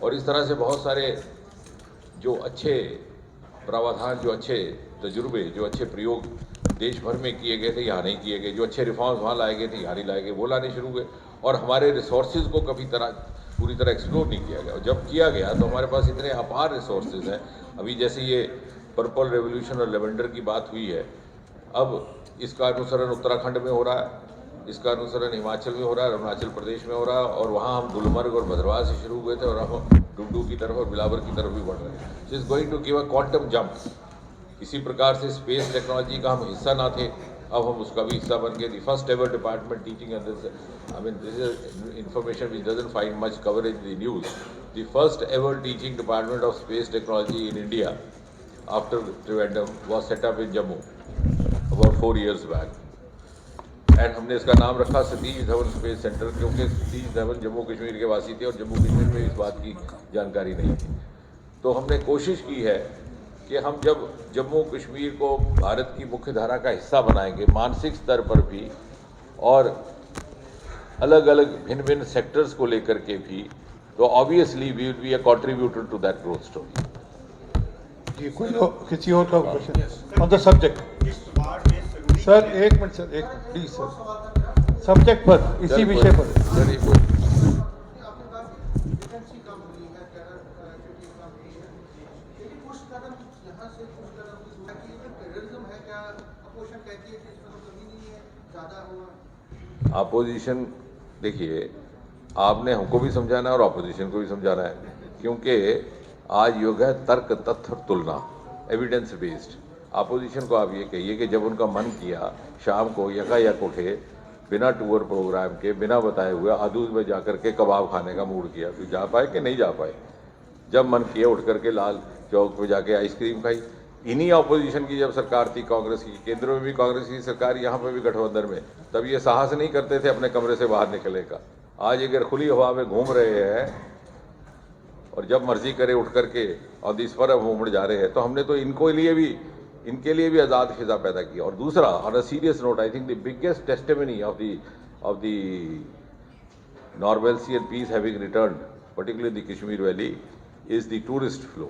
और इस तरह से बहुत सारे जो अच्छे प्रावधान, जो अच्छे तजुर्बे, जो अच्छे प्रयोग देश भर में किए गए थे, यहाँ नहीं किए गए। जो अच्छे रिफॉर्म्स वहाँ लाए गए थे, यहाँ नहीं लाए गए, वो लाने शुरू हुए। और हमारे रिसोर्सेज को कभी पूरी तरह एक्सप्लोर नहीं किया गया। और जब किया गया तो हमारे पास इतने अपार रिसोर्सेज हैं। अभी जैसे ये पर्पल रेवोल्यूशन और लेवेंडर की बात हुई है, अब इसका अनुसरण उत्तराखंड में हो रहा है, इसका अनुसरण हिमाचल में हो रहा है, अरुणाचल प्रदेश में हो रहा है, और वहाँ हम गुलमर्ग और भद्रवाह से शुरू हुए थे और हम डुगडू की तरफ और बिलावर की तरफ भी बढ़ रहे हैं। So is going to give a quantum jump. इसी प्रकार से स्पेस टेक्नोलॉजी का हम हिस्सा ना थे, अब हम उसका भी हिस्सा बन गए। The first ever department teaching and this, I mean this is information which doesn't find much coverage in the news. The first ever teaching department of space technology in India after Trivandrum was set up in Jammu about 4 years back. And हमने इसका नाम रखा Satish Dhawan space centre, क्योंकि सतीश धवन जम्मू कश्मीर के वासी थे और जम्मू कश्मीर में इस बात की जानकारी नहीं थी। तो हमने कोशिश की है कि हम जब जम्मू कश्मीर को भारत की मुख्य धारा का हिस्सा बनाएंगे मानसिक स्तर पर भी, और अलग अलग भिन्न भिन्न सेक्टर्स को लेकर के भी, तो obviously we will be a contributor to that growth story. कोई किसी और का question on the subject? Sir एक मिनट सर, एक प्लीज सर, सब्जेक्ट पर, इसी विषय पर। सर एक बोल। अपोजिशन, देखिए आपने हमको भी समझाना है और अपोजिशन को भी समझाना है, क्योंकि आज युग है तर्क तथ्य तुलना, एविडेंस बेस्ड। अपोजिशन को आप ये कहिए कि जब उनका मन किया शाम को यकायक उठे, बिना टूर प्रोग्राम के, बिना बताए हुए आदूज में जाकर के कबाब खाने का मूड किया, तो जा पाए कि नहीं जा पाए? जब मन किया उठ करके लाल चौक पे जाके आइसक्रीम खाई। इन्हीं अपोजिशन की जब सरकार थी कांग्रेस की, केंद्र में भी कांग्रेस की सरकार, यहाँ पे भी गठबंधन में, तब ये साहस नहीं करते थे अपने कमरे से बाहर निकलने का। आज अगर खुली हवा में घूम रहे हैं और जब मर्जी करे उठ करके और दिस पर घूमने जा रहे हैं, तो हमने तो इनके लिए भी आज़ाद फिजा पैदा किया। और दूसरा, on a serious note, I think the biggest testimony of the normalcy and peace having returned, particularly the Kashmir Valley, is the tourist flow.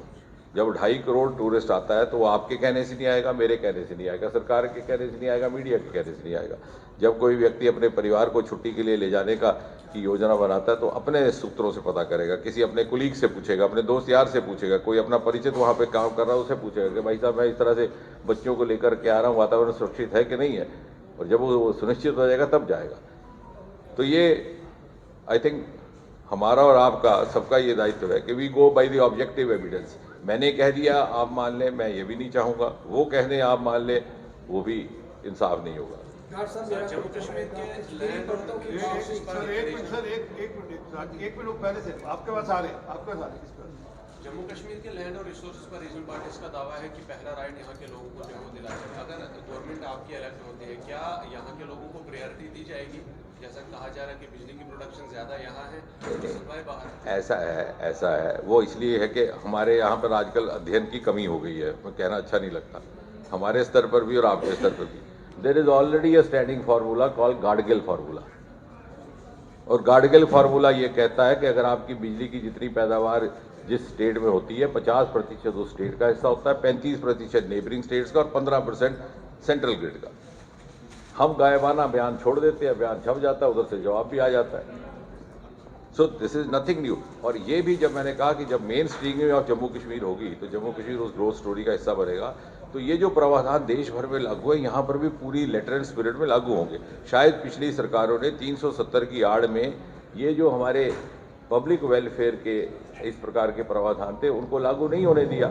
जब 2.5 करोड़ टूरिस्ट आता है तो वो आपके कहने से नहीं आएगा, मेरे कहने से नहीं आएगा, सरकार के कहने से नहीं आएगा, मीडिया के कहने से नहीं आएगा। जब कोई व्यक्ति अपने परिवार को छुट्टी के लिए ले जाने की योजना बनाता है तो अपने सूत्रों से पता करेगा, किसी अपने कुलीग से पूछेगा, अपने दोस्त यार से पूछेगा, कोई अपना परिचित वहाँ पे काम कर रहा है उससे पूछेगा कि भाई साहब मैं इस तरह से बच्चों को लेकर के आ रहा हूँ, वातावरण सुरक्षित है कि नहीं है। और जब वो सुनिश्चित हो जाएगा तब जाएगा। तो ये आई थिंक हमारा और आपका सबका ये दायित्व है कि we go by the objective evidence. मैंने कह दिया आप मान लें, मैं ये भी नहीं चाहूँगा, वो कहने आप मान लें, वो भी इंसाफ नहीं होगा। जम्मू कश्मीर के एक मिनट पहले से आपके पास आ रहे हैं, आपके पास आ रहे हैं। जम्मू कश्मीर के लैंड और रिसोर्सेज पर रीजनल पार्टीज का दावा है कि पहला राइट यहाँ के लोगों को जो दिला जाएगा। अगर गवर्नमेंट आपकी इलेक्ट होती है, क्या यहाँ के लोगों को प्रायोरिटी दी जाएगी? जैसा कहा जा रहा है कि बिजली की प्रोडक्शन ज़्यादा यहाँ है, सप्लाई बाहर। ऐसा है। वो इसलिए है कि हमारे यहाँ पर आजकल अध्ययन की कमी हो गई है, मैं कहना अच्छा नहीं लगता, हमारे स्तर पर भी और आपके स्तर पर भी। There is already a standing formula called Gadgil formula, और गाडगिल फार्मूला ये कहता है कि अगर आपकी बिजली की जितनी पैदावार जिस स्टेट में होती है 50% उस स्टेट का हिस्सा होता है, 35% नेबरिंग स्टेट्स का और 15% सेंट्रल ग्रिड का। हम गायबाना बयान छोड़ देते हैं, बयान छप जाता है, उधर से जवाब भी आ जाता है। So this is nothing new. और ये भी जब मैंने कहा कि जब main streaming of Jammu Kashmir होगी तो जम्मू कश्मीर उस ग्रोथ स्टोरी का हिस्सा बनेगा, तो ये जो प्रावधान देश भर में लागू है यहाँ पर भी पूरी लेटर एंड स्पिरिट में लागू होंगे। शायद पिछली सरकारों ने 370 की आड़ में ये जो हमारे पब्लिक वेलफेयर के इस प्रकार के प्रावधान थे उनको लागू नहीं होने दिया,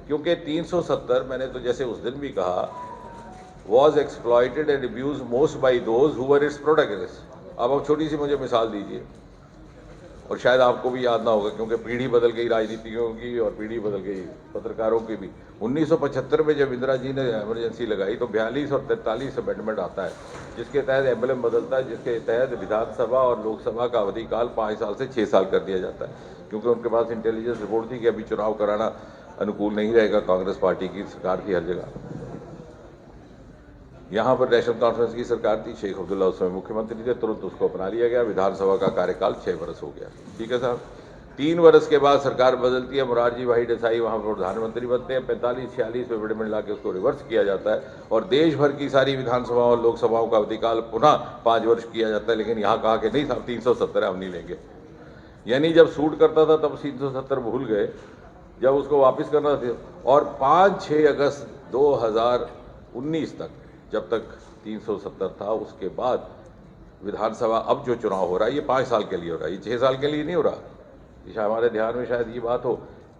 क्योंकि 370 मैंने तो जैसे उस दिन भी कहा was exploited and abused most by those who were its protagonists। अब आप छोटी सी मुझे मिसाल दीजिए, और शायद आपको भी याद ना होगा क्योंकि पीढ़ी बदल गई राजनीतिज्ञों की और पीढ़ी बदल गई पत्रकारों की भी। 1975 में जब इंदिरा जी ने इमरजेंसी लगाई तो 42 और 43 अमेंडमेंट आता है, जिसके तहत एम्बलम बदलता है, जिसके तहत विधानसभा और लोकसभा का अवधि काल 5 साल से 6 साल कर दिया जाता है, क्योंकि उनके पास इंटेलिजेंस रिपोर्ट थी कि अभी चुनाव कराना अनुकूल नहीं रहेगा, कांग्रेस पार्टी की सरकार थी हर जगह। यहाँ पर नेशनल कॉन्फ्रेंस की सरकार थी, शेख अब्दुल्ला उस समय मुख्यमंत्री थे, तुरंत उसको अपना लिया गया, विधानसभा का कार्यकाल 6 वर्ष हो गया। ठीक है साहब। 3 वर्ष के बाद सरकार बदलती है, मोरारजी भाई देसाई वहाँ पर प्रधानमंत्री बनते हैं, 45-46 में अमेंडमेंट ला के उसको रिवर्स किया जाता है और देश भर की सारी विधानसभाओं और लोकसभाओं का अवधिकाल पुनः 5 वर्ष किया जाता है। लेकिन यहाँ कहा कि नहीं साहब 370 हम नहीं लेंगे। यानी जब सूट करता था तब 370 भूल गए, जब उसको वापस करना था। और 5-6 अगस्त 2019 तक, जब तक 370 था, उसके बाद विधानसभा अब जो चुनाव हो रहा है ये 5 साल के लिए हो रहा है, ये 6 साल के लिए नहीं हो रहा। ये हमारे ध्यान में शायद ये बात हो,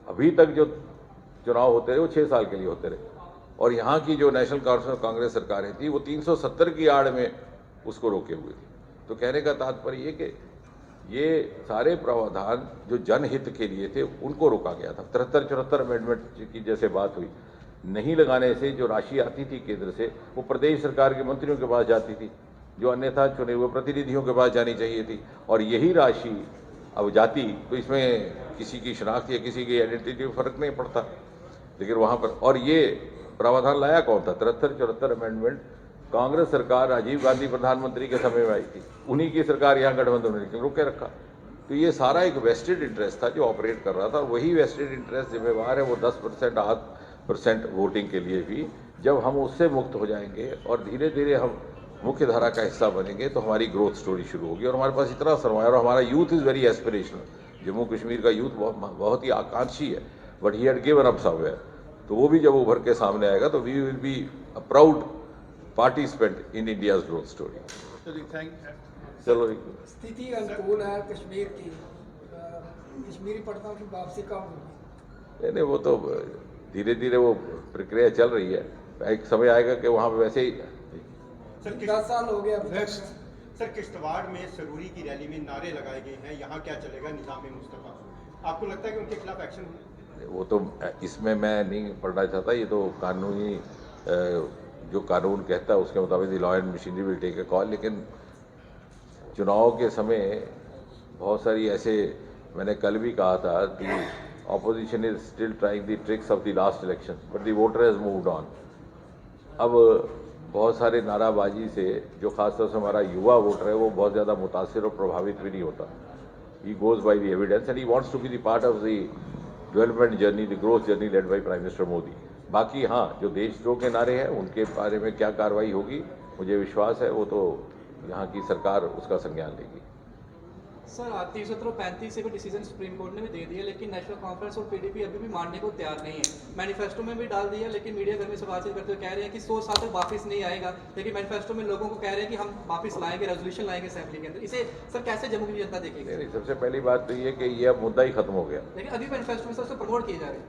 अभी तक जो चुनाव होते रहे वो 6 साल के लिए होते रहे। और यहाँ की जो नेशनल कांग्रेस सरकारें थी वो 370 की आड़ में उसको रोके हुए थी। तो कहने का तात्पर्य ये कि ये सारे प्रावधान जो जनहित के लिए थे उनको रोका गया था। 73-74 अमेंडमेंट की जैसे बात हुई, नहीं लगाने से जो राशि आती थी केंद्र से वो प्रदेश सरकार के मंत्रियों के पास जाती थी, जो अन्यथा चुने हुए प्रतिनिधियों के पास जानी चाहिए थी। और यही राशि अब जाती तो इसमें किसी की शनाख्त या किसी की आइडेंटिटी में फर्क नहीं पड़ता। लेकिन वहाँ पर, और ये प्रावधान लाया कौन था? 73-74 अमेंडमेंट कांग्रेस सरकार राजीव गांधी प्रधानमंत्री के समय में आई थी, उन्हीं की सरकार यहाँ गठबंधन ने रोके रखा। तो ये सारा एक वेस्टेड इंटरेस्ट था जो ऑपरेट कर रहा था। वही वेस्टेड इंटरेस्ट जिम्मेवार है वो 10% 8% वोटिंग के लिए भी। जब हम उससे मुक्त हो जाएंगे और धीरे धीरे हम मुख्य धारा का हिस्सा बनेंगे तो हमारी ग्रोथ स्टोरी शुरू होगी। और हमारे पास इतना सरमाया, और हमारा youth is very aspirational. Jammu Kashmir का यूथ बहुत ही आकांक्षी है, but he had given up somewhere. तो वो भी जब उभर के सामने आएगा तो we will be a proud participant in India's growth story. चलो, स्थिति अनुकूल है कश्मीर की, कश्मीरी पढ़ताओं की वापसी कब होगी? नहीं, वो तो धीरे धीरे वो प्रक्रिया चल रही है। एक समय आएगा कि वहाँ पे वैसे ही। सर 10 साल हो गया अभी तक। सर किश्तवाड़ में सरूरी की रैली में नारे लगाए गए हैं, यहाँ क्या चलेगा निज़ाम मुस्तफा, आपको लगता है कि उनके खिलाफ एक्शन होगा? वो तो इसमें मैं नहीं पढ़ना चाहता, ये तो कानूनी जो कानून कहता है उसके मुताबिक law and machinery will take a call. लेकिन चुनाव के समय बहुत सारी ऐसे, मैंने कल भी कहा था कि opposition is still trying the tricks of the last election but the voter has moved on. अब बहुत सारे नाराबाजी से जो खासतौर से हमारा युवा वोटर है वो बहुत ज़्यादा मुतासिर और प्रभावित भी नहीं होता। He goes by the evidence and he wants to be the part of the development journey, the growth journey led by prime minister Modi. बाकी हाँ, जो देशद्रोह के नारे हैं उनके बारे में क्या कार्रवाई होगी मुझे विश्वास है वो तो यहाँ की सरकार उसका संज्ञान लेगी। सर 335 से भी डिसीजन सुप्रीम कोर्ट ने भी दे दिया, लेकिन नेशनल कॉन्फ्रेंस और पीडीपी अभी भी मानने को तैयार नहीं है। मैनिफेस्टो में भी डाल दिया, लेकिन मीडिया कर्मी से बातचीत करते हुए कह रहे हैं कि 100 साल तक वापस नहीं आएगा। लेकिन मैनिफेस्टो में लोगों को कह रहे हैं कि हम वापस लाएंगे, रेजोल्यूशन लाएंगे असेंबली के अंदर। इसे सर कैसे जम्मू की जनता देखेगी? नहीं, सबसे पहली बात तो ये कि ये अब मुद्दा ही खत्म हो गया। लेकिन अभी मैनिफेस्टो में सबसे प्रमोट किए जा रहे हैं।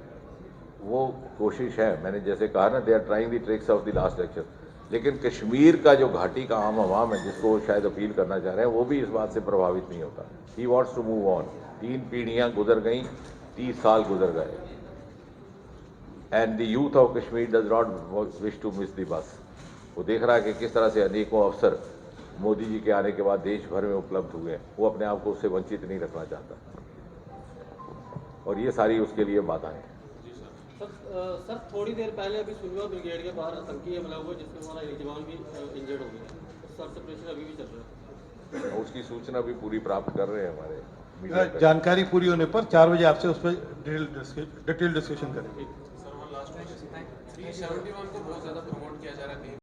वो कोशिश है, मैंने जैसे कहा ना, they are trying the tricks of the last election. लेकिन कश्मीर का जो घाटी का आम आवाम है जिसको वो शायद अपील करना चाह रहे हैं वो भी इस बात से प्रभावित नहीं होता। He wants to move on. 3 पीढ़ियाँ गुजर गई, 30 साल गुजर गए, and the youth of Kashmir does not wish to miss the bus. वो देख रहा है कि किस तरह से अनेकों अवसर मोदी जी के आने के बाद देश भर में उपलब्ध हुए हैं, वो अपने आप को उससे वंचित नहीं रखना चाहता, और ये सारी उसके लिए बाधाएं हैं। सर थोड़ी देर पहले अभी सुनवा ब्रिगेड के बाहर आतंकी हमला हुआ जिसमें हमारा एक जवान भी इंजर्ड हो गया। सर सेपरेशन अभी भी चल रहा है। उसकी सूचना भी पूरी प्राप्त कर रहे हैं हमारे मीडिया कर्मी। जानकारी पूरी होने पर 4 बजे आपसे उस पर डिटेल डिस्कशन करेंगे। सर वन लास्ट 371 को बहुत ज़्यादा प्रमोट किया जा रहा है।